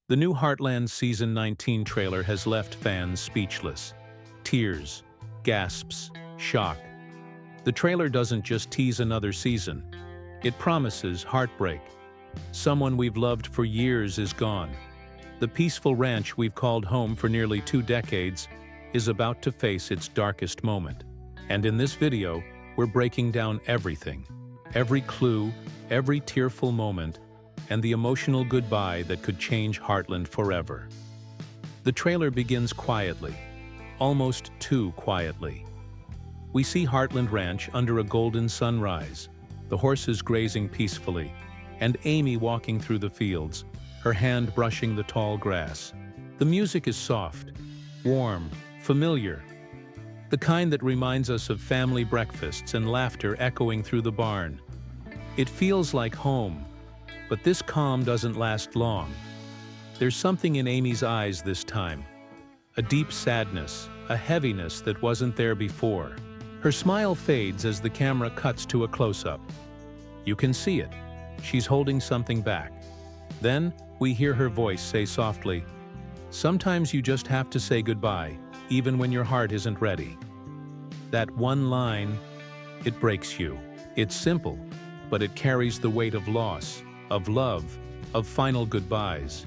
The new Heartland Season 19 trailer has left fans speechless. Tears, gasps, shock. The trailer doesn't just tease another season. It promises heartbreak. Someone we've loved for years is gone. The peaceful ranch we've called home for nearly 2 decades is about to face its darkest moment. And in this video, we're breaking down everything. Every clue, every tearful moment, and the emotional goodbye that could change Heartland forever. The trailer begins quietly, almost too quietly. We see Heartland Ranch under a golden sunrise, the horses grazing peacefully, and Amy walking through the fields, her hand brushing the tall grass. The music is soft, warm, familiar, the kind that reminds us of family breakfasts and laughter echoing through the barn. It feels like home, but this calm doesn't last long. There's something in Amy's eyes this time, a deep sadness, a heaviness that wasn't there before. Her smile fades as the camera cuts to a close-up. You can see it. She's holding something back. Then, we hear her voice say softly, "Sometimes you just have to say goodbye, even when your heart isn't ready." That one line, it breaks you. It's simple, but it carries the weight of loss, of love, of final goodbyes.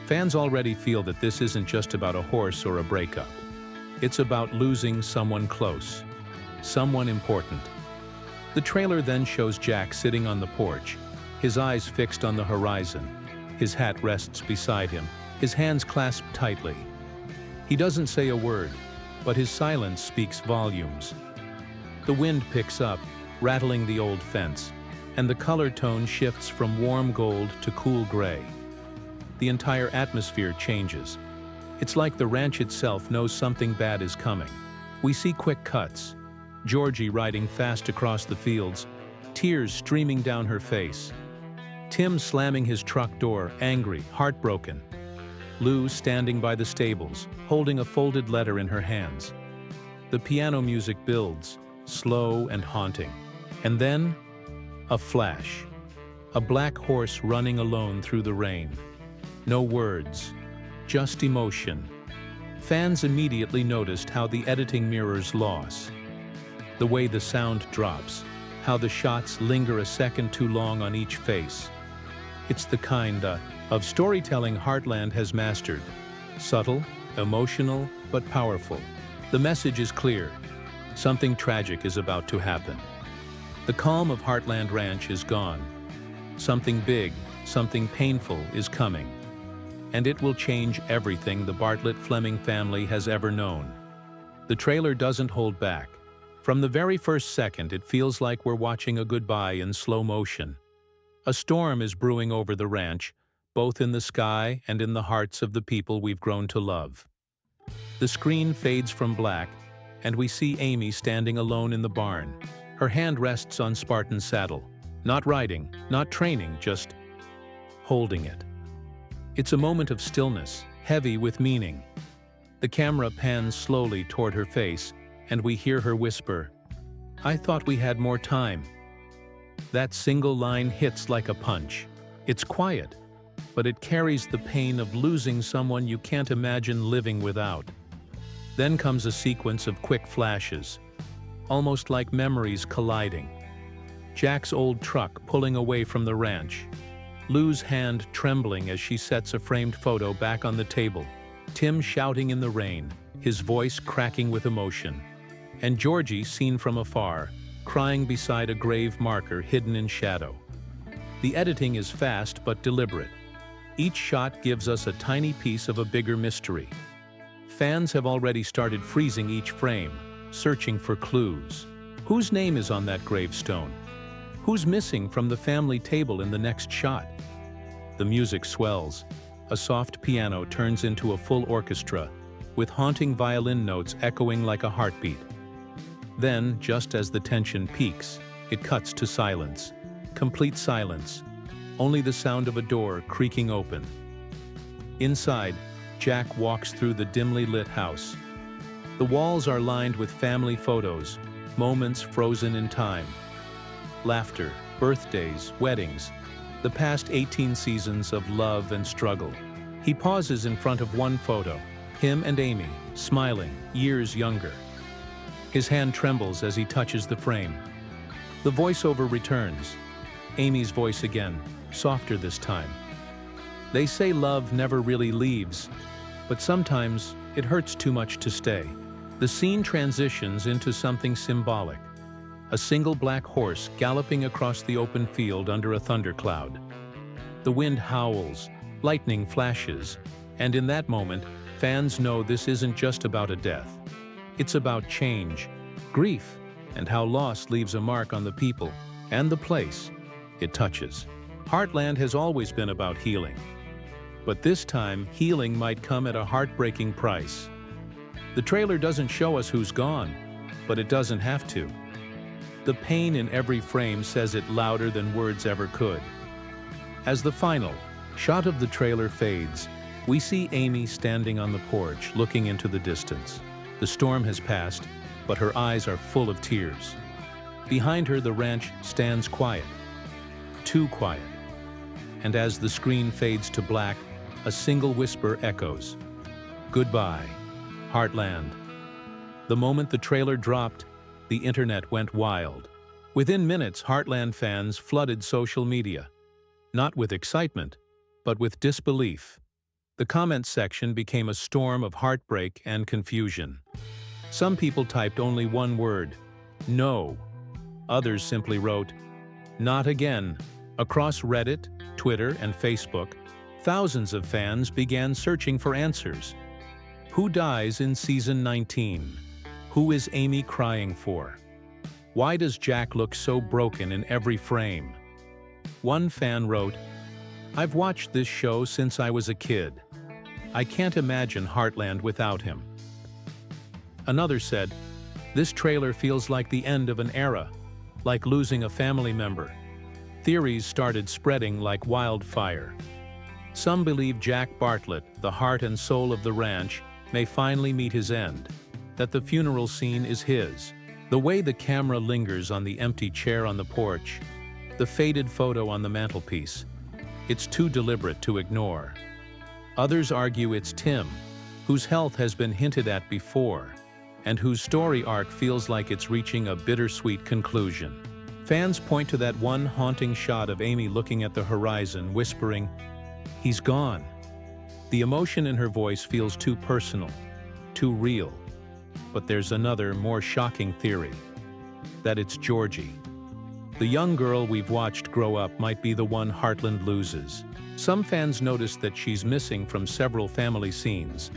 Fans already feel that this isn't just about a horse or a breakup. It's about losing someone close, someone important. The trailer then shows Jack sitting on the porch, his eyes fixed on the horizon. His hat rests beside him, his hands clasped tightly. He doesn't say a word, but his silence speaks volumes. The wind picks up, rattling the old fence, and the color tone shifts from warm gold to cool gray. The entire atmosphere changes. It's like the ranch itself knows something bad is coming. We see quick cuts. Georgie riding fast across the fields, tears streaming down her face. Tim slamming his truck door, angry, heartbroken. Lou standing by the stables, holding a folded letter in her hands. The piano music builds, slow and haunting. And then, a flash. A black horse running alone through the rain. No words, just emotion. Fans immediately noticed how the editing mirrors loss. The way the sound drops, how the shots linger a second too long on each face. It's the kind of storytelling Heartland has mastered. Subtle, emotional, but powerful. The message is clear. Something tragic is about to happen. The calm of Heartland Ranch is gone. Something big, something painful is coming. And it will change everything the Bartlett-Fleming family has ever known. The trailer doesn't hold back. From the very first second, it feels like we're watching a goodbye in slow motion. A storm is brewing over the ranch, both in the sky and in the hearts of the people we've grown to love. The screen fades from black, and we see Amy standing alone in the barn. Her hand rests on Spartan's saddle. Not riding, not training, just holding it. It's a moment of stillness, heavy with meaning. The camera pans slowly toward her face, and we hear her whisper, "I thought we had more time." That single line hits like a punch. It's quiet, but it carries the pain of losing someone you can't imagine living without. Then comes a sequence of quick flashes, almost like memories colliding. Jack's old truck pulling away from the ranch. Lou's hand trembling as she sets a framed photo back on the table. Tim shouting in the rain, his voice cracking with emotion. And Georgie seen from afar, crying beside a grave marker hidden in shadow. The editing is fast but deliberate. Each shot gives us a tiny piece of a bigger mystery. Fans have already started freezing each frame, searching for clues. Whose name is on that gravestone? Who's missing from the family table in the next shot? The music swells. A soft piano turns into a full orchestra, with haunting violin notes echoing like a heartbeat. Then, just as the tension peaks, it cuts to silence. Complete silence. Only the sound of a door creaking open. Inside, Jack walks through the dimly lit house. The walls are lined with family photos, moments frozen in time. Laughter, birthdays, weddings, the past 18 seasons of love and struggle. He pauses in front of one photo, him and Amy, smiling, years younger. His hand trembles as he touches the frame. The voiceover returns. Amy's voice again, softer this time. They say love never really leaves, but sometimes it hurts too much to stay. The scene transitions into something symbolic. A single black horse galloping across the open field under a thundercloud. The wind howls, lightning flashes, and in that moment, fans know this isn't just about a death. It's about change, grief, and how loss leaves a mark on the people and the place it touches. Heartland has always been about healing. But this time, healing might come at a heartbreaking price. The trailer doesn't show us who's gone, but it doesn't have to. The pain in every frame says it louder than words ever could. As the final shot of the trailer fades, we see Amy standing on the porch, looking into the distance. The storm has passed, but her eyes are full of tears. Behind her, the ranch stands quiet. Too quiet. And as the screen fades to black, a single whisper echoes. Goodbye, Heartland. The moment the trailer dropped, the internet went wild. Within minutes, Heartland fans flooded social media. Not with excitement, but with disbelief. The comments section became a storm of heartbreak and confusion. Some people typed only one word, no. Others simply wrote, not again. Across Reddit, Twitter, and Facebook, thousands of fans began searching for answers. Who dies in season 19? Who is Amy crying for? Why does Jack look so broken in every frame? One fan wrote, I've watched this show since I was a kid. I can't imagine Heartland without him. Another said, this trailer feels like the end of an era, like losing a family member. Theories started spreading like wildfire. Some believe Jack Bartlett, the heart and soul of the ranch, may finally meet his end, that the funeral scene is his. The way the camera lingers on the empty chair on the porch, the faded photo on the mantelpiece, it's too deliberate to ignore. Others argue it's Tim, whose health has been hinted at before, and whose story arc feels like it's reaching a bittersweet conclusion. Fans point to that one haunting shot of Amy looking at the horizon, whispering, he's gone. The emotion in her voice feels too personal, too real. But there's another, more shocking theory, that it's Georgie. The young girl we've watched grow up might be the one Heartland loses. Some fans notice that she's missing from several family scenes.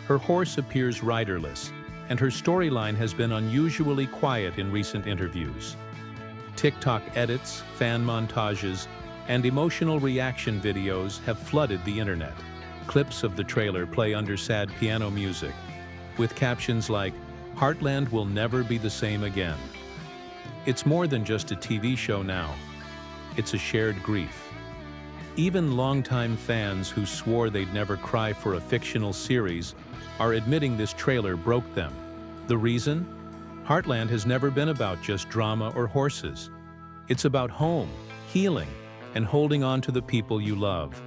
Her horse appears riderless, and her storyline has been unusually quiet in recent interviews. TikTok edits, fan montages, and emotional reaction videos have flooded the internet. Clips of the trailer play under sad piano music, with captions like, Heartland will never be the same again. It's more than just a TV show now. It's a shared grief. Even longtime fans who swore they'd never cry for a fictional series are admitting this trailer broke them. The reason? Heartland has never been about just drama or horses. It's about home, healing, and holding on to the people you love.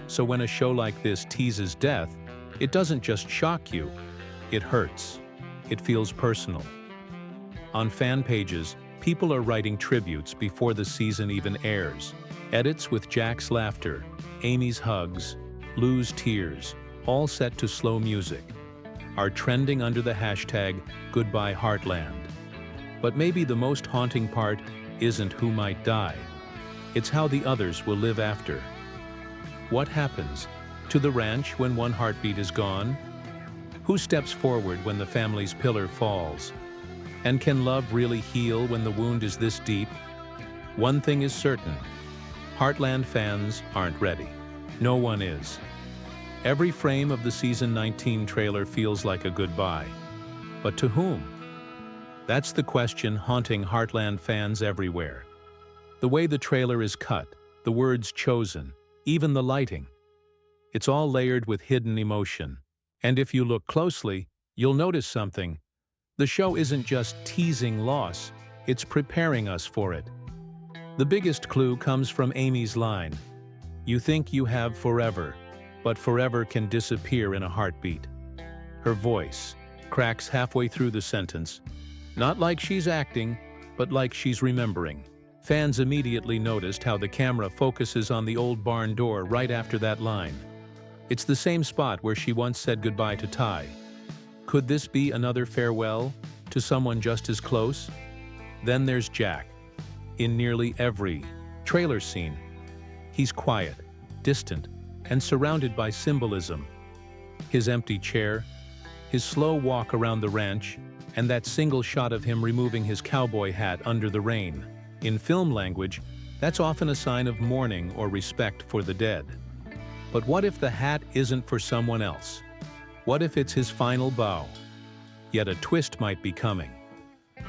So when a show like this teases death, it doesn't just shock you, it hurts. It feels personal. On fan pages, people are writing tributes before the season even airs. Edits with Jack's laughter, Amy's hugs, Lou's tears, all set to slow music, are trending under the hashtag Goodbye Heartland. But maybe the most haunting part isn't who might die. It's how the others will live after. What happens to the ranch when one heartbeat is gone? Who steps forward when the family's pillar falls? And can love really heal when the wound is this deep? One thing is certain, Heartland fans aren't ready. No one is. Every frame of the season 19 trailer feels like a goodbye. But to whom? That's the question haunting Heartland fans everywhere. The way the trailer is cut, the words chosen, even the lighting. It's all layered with hidden emotion. And if you look closely, you'll notice something. The show isn't just teasing loss, it's preparing us for it. The biggest clue comes from Amy's line, "You think you have forever, but forever can disappear in a heartbeat. Her voice cracks halfway through the sentence, not like she's acting, but like she's remembering. Fans immediately noticed how the camera focuses on the old barn door right after that line. It's the same spot where she once said goodbye to Ty. Could this be another farewell to someone just as close? Then there's Jack. In nearly every trailer scene, he's quiet, distant, and surrounded by symbolism. His empty chair, his slow walk around the ranch, and that single shot of him removing his cowboy hat under the rain. In film language, that's often a sign of mourning or respect for the dead. But what if the hat isn't for someone else? What if it's his final bow? Yet a twist might be coming.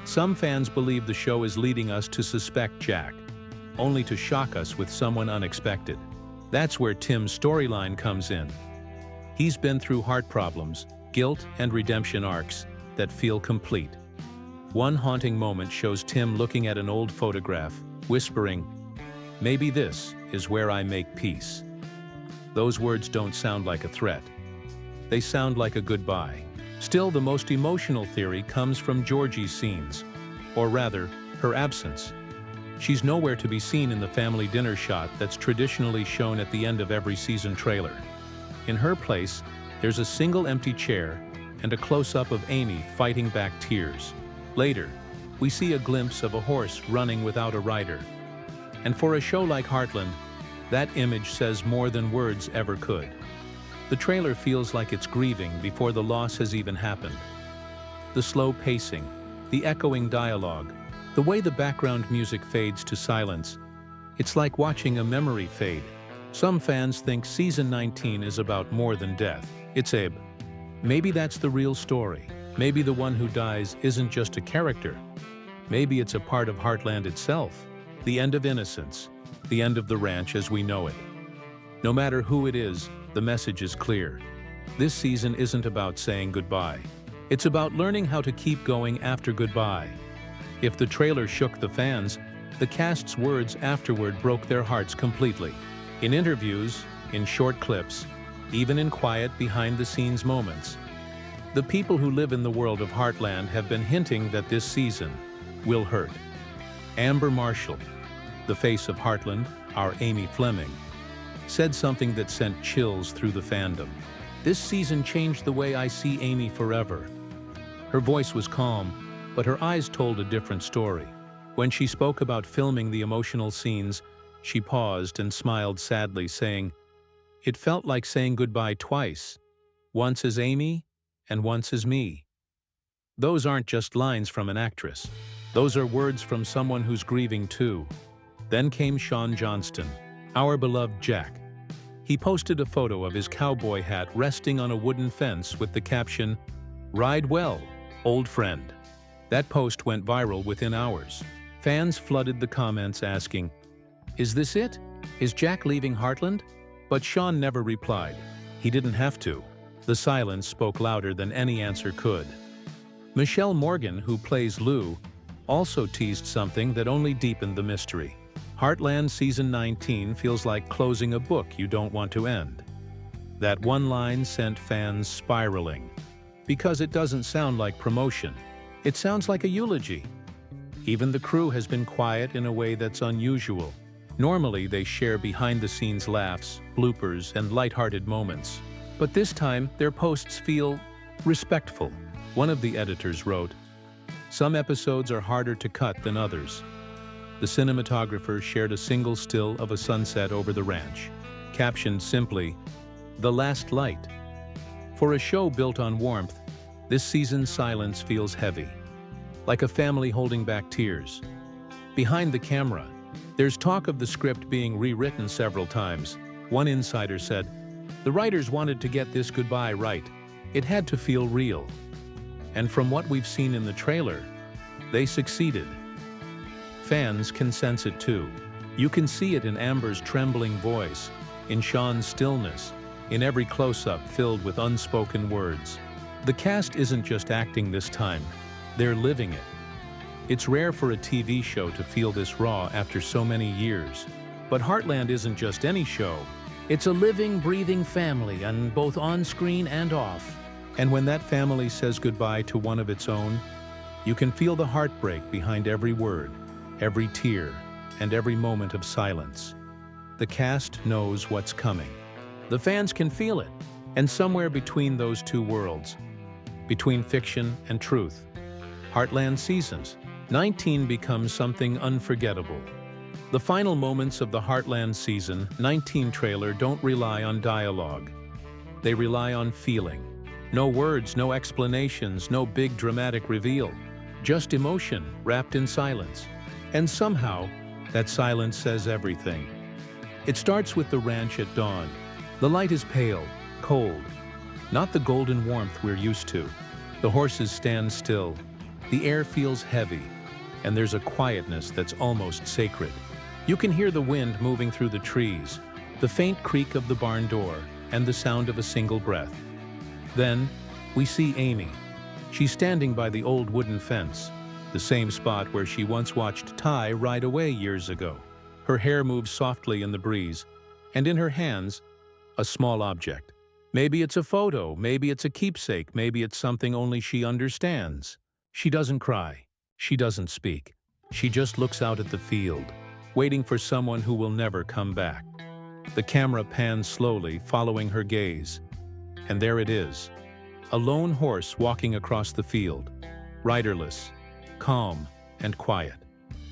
Some fans believe the show is leading us to suspect Jack, only to shock us with someone unexpected. That's where Tim's storyline comes in. He's been through heart problems, guilt, and redemption arcs that feel complete. One haunting moment shows Tim looking at an old photograph, whispering, "Maybe this is where I make peace." Those words don't sound like a threat. They sound like a goodbye. Still, the most emotional theory comes from Georgie's scenes, or rather, her absence. She's nowhere to be seen in the family dinner shot that's traditionally shown at the end of every season trailer. In her place, there's a single empty chair and a close-up of Amy fighting back tears. Later, we see a glimpse of a horse running without a rider. And for a show like Heartland, that image says more than words ever could. The trailer feels like it's grieving before the loss has even happened. The slow pacing, the echoing dialogue, the way the background music fades to silence, it's like watching a memory fade. Some fans think season 19 is about more than death. It's Abe. Maybe that's the real story. Maybe the one who dies isn't just a character. Maybe it's a part of Heartland itself. The end of innocence. The end of the ranch as we know it. No matter who it is, the message is clear. This season isn't about saying goodbye. It's about learning how to keep going after goodbye. If the trailer shook the fans, the cast's words afterward broke their hearts completely. In interviews, in short clips, even in quiet behind-the-scenes moments, the people who live in the world of Heartland have been hinting that this season will hurt. Amber Marshall, the face of Heartland, our Amy Fleming, said something that sent chills through the fandom. "This season changed the way I see Amy forever." Her voice was calm, but her eyes told a different story. When she spoke about filming the emotional scenes, she paused and smiled sadly, saying, "It felt like saying goodbye twice, once as Amy and once as me." Those aren't just lines from an actress. Those are words from someone who's grieving too. Then came Sean Johnston, our beloved Jack. He posted a photo of his cowboy hat resting on a wooden fence with the caption, "Ride well, old friend." That post went viral within hours. Fans flooded the comments asking, "Is this it? Is Jack leaving Heartland?" But Sean never replied. He didn't have to. The silence spoke louder than any answer could. Michelle Morgan, who plays Lou, also teased something that only deepened the mystery. Heartland Season 19 feels like closing a book you don't want to end. That one line sent fans spiraling, because it doesn't sound like promotion. It sounds like a eulogy. Even the crew has been quiet in a way that's unusual. Normally, they share behind-the-scenes laughs, bloopers, and lighthearted moments. But this time, their posts feel respectful. One of the editors wrote, "Some episodes are harder to cut than others." The cinematographer shared a single still of a sunset over the ranch, captioned simply, "The Last Light." For a show built on warmth, this season's silence feels heavy, like a family holding back tears. Behind the camera, there's talk of the script being rewritten several times. One insider said, "The writers wanted to get this goodbye right. It had to feel real." And from what we've seen in the trailer, they succeeded. Fans can sense it too. You can see it in Amber's trembling voice, in Sean's stillness, in every close-up filled with unspoken words. The cast isn't just acting this time, they're living it. It's rare for a TV show to feel this raw after so many years. But Heartland isn't just any show, It's a living, breathing family, and both on screen and off. And when that family says goodbye to one of its own, you can feel the heartbreak behind every word, every tear, and every moment of silence. The cast knows what's coming. The fans can feel it, and somewhere between those two worlds, between fiction and truth, Heartland Seasons 19 becomes something unforgettable. The final moments of the Heartland Season 19 trailer don't rely on dialogue. They rely on feeling. No words, no explanations, no big dramatic reveal. Just emotion wrapped in silence. And somehow, that silence says everything. It starts with the ranch at dawn. The light is pale, cold, not the golden warmth we're used to. The horses stand still. The air feels heavy, and there's a quietness that's almost sacred. You can hear the wind moving through the trees, the faint creak of the barn door, and the sound of a single breath. Then, we see Amy. She's standing by the old wooden fence, the same spot where she once watched Ty ride away years ago. Her hair moves softly in the breeze, and in her hands, a small object. Maybe it's a photo, maybe it's a keepsake, maybe it's something only she understands. She doesn't cry. She doesn't speak. She just looks out at the field, waiting for someone who will never come back. The camera pans slowly, following her gaze. And there it is, a lone horse walking across the field, riderless, calm, and quiet.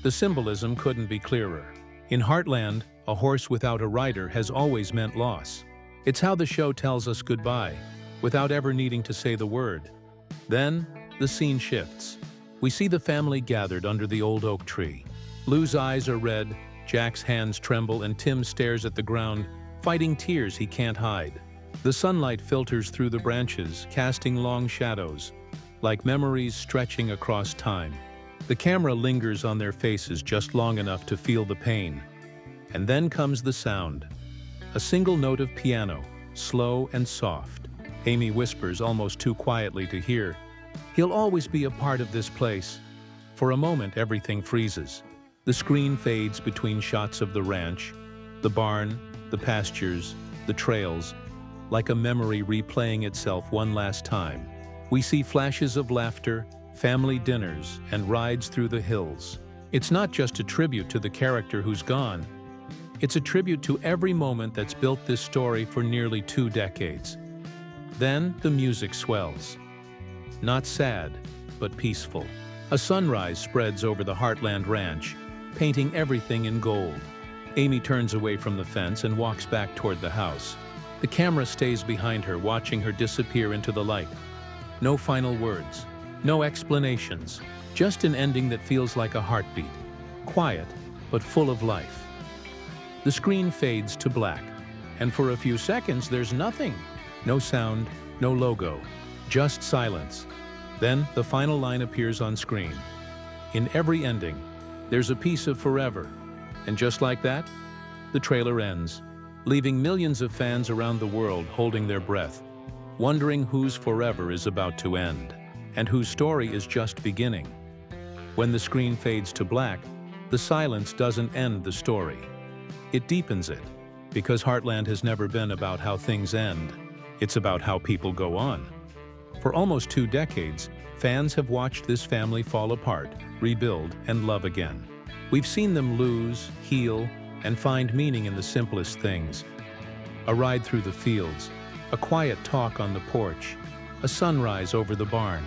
The symbolism couldn't be clearer. In Heartland, a horse without a rider has always meant loss. It's how the show tells us goodbye, without ever needing to say the word. Then, the scene shifts. We see the family gathered under the old oak tree. Lou's eyes are red, Jack's hands tremble, and Tim stares at the ground, fighting tears he can't hide. The sunlight filters through the branches, casting long shadows, like memories stretching across time. The camera lingers on their faces just long enough to feel the pain. And then comes the sound. A single note of piano, slow and soft. Amy whispers almost too quietly to hear, "He'll always be a part of this place." For a moment, everything freezes. The screen fades between shots of the ranch, the barn, the pastures, the trails, like a memory replaying itself one last time. We see flashes of laughter, family dinners, and rides through the hills. It's not just a tribute to the character who's gone. It's a tribute to every moment that's built this story for nearly 2 decades. Then the music swells. Not sad, but peaceful. A sunrise spreads over the Heartland Ranch, painting everything in gold. Amy turns away from the fence and walks back toward the house. The camera stays behind her, watching her disappear into the light. No final words, no explanations, just an ending that feels like a heartbeat. Quiet, but full of life. The screen fades to black, and for a few seconds there's nothing. No sound, no logo, just silence. Then the final line appears on screen. In every ending, there's a piece of forever. And just like that, the trailer ends, leaving millions of fans around the world holding their breath, wondering whose forever is about to end, and whose story is just beginning. When the screen fades to black, the silence doesn't end the story. It deepens it, because Heartland has never been about how things end. It's about how people go on. For almost 2 decades, fans have watched this family fall apart, rebuild, and love again. We've seen them lose, heal, and find meaning in the simplest things. A ride through the fields, a quiet talk on the porch, a sunrise over the barn.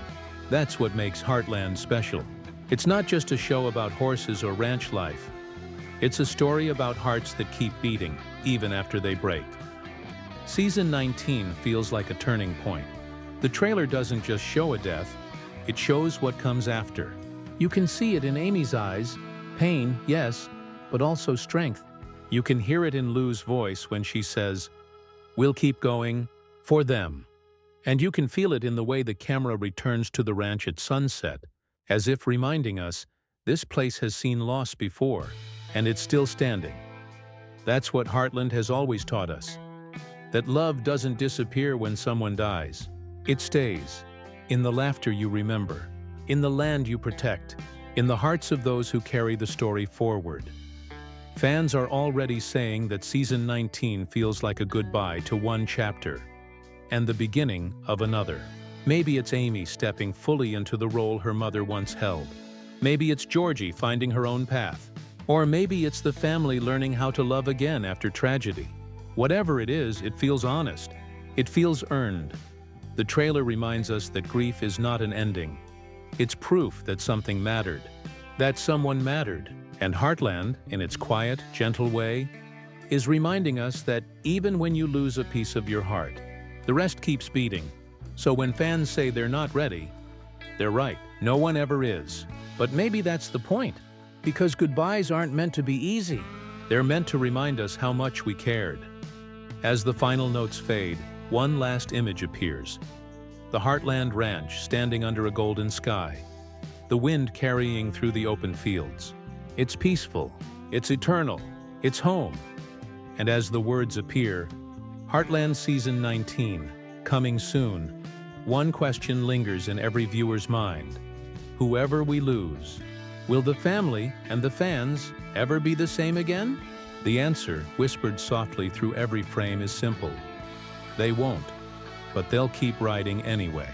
That's what makes Heartland special. It's not just a show about horses or ranch life. It's a story about hearts that keep beating, even after they break. Season 19 feels like a turning point. The trailer doesn't just show a death, it shows what comes after. You can see it in Amy's eyes. Pain, yes, but also strength. You can hear it in Lou's voice when she says, "We'll keep going, for them." And you can feel it in the way the camera returns to the ranch at sunset, as if reminding us, this place has seen loss before, and it's still standing. That's what Heartland has always taught us, that love doesn't disappear when someone dies. It stays, in the laughter you remember, in the land you protect, in the hearts of those who carry the story forward. Fans are already saying that Season 19 feels like a goodbye to one chapter and the beginning of another. Maybe it's Amy stepping fully into the role her mother once held. Maybe it's Georgie finding her own path. Or maybe it's the family learning how to love again after tragedy. Whatever it is, it feels honest. It feels earned. The trailer reminds us that grief is not an ending. It's proof that something mattered, that someone mattered. And Heartland, in its quiet, gentle way, is reminding us that even when you lose a piece of your heart, the rest keeps beating. So when fans say they're not ready, they're right. No one ever is. But maybe that's the point. Because goodbyes aren't meant to be easy. They're meant to remind us how much we cared. As the final notes fade, one last image appears. The Heartland Ranch standing under a golden sky. The wind carrying through the open fields. It's peaceful. It's eternal. It's home. And as the words appear, Heartland Season 19, coming soon, one question lingers in every viewer's mind. Whoever we lose, will the family and the fans ever be the same again? The answer, whispered softly through every frame, is simple. They won't, but they'll keep riding anyway.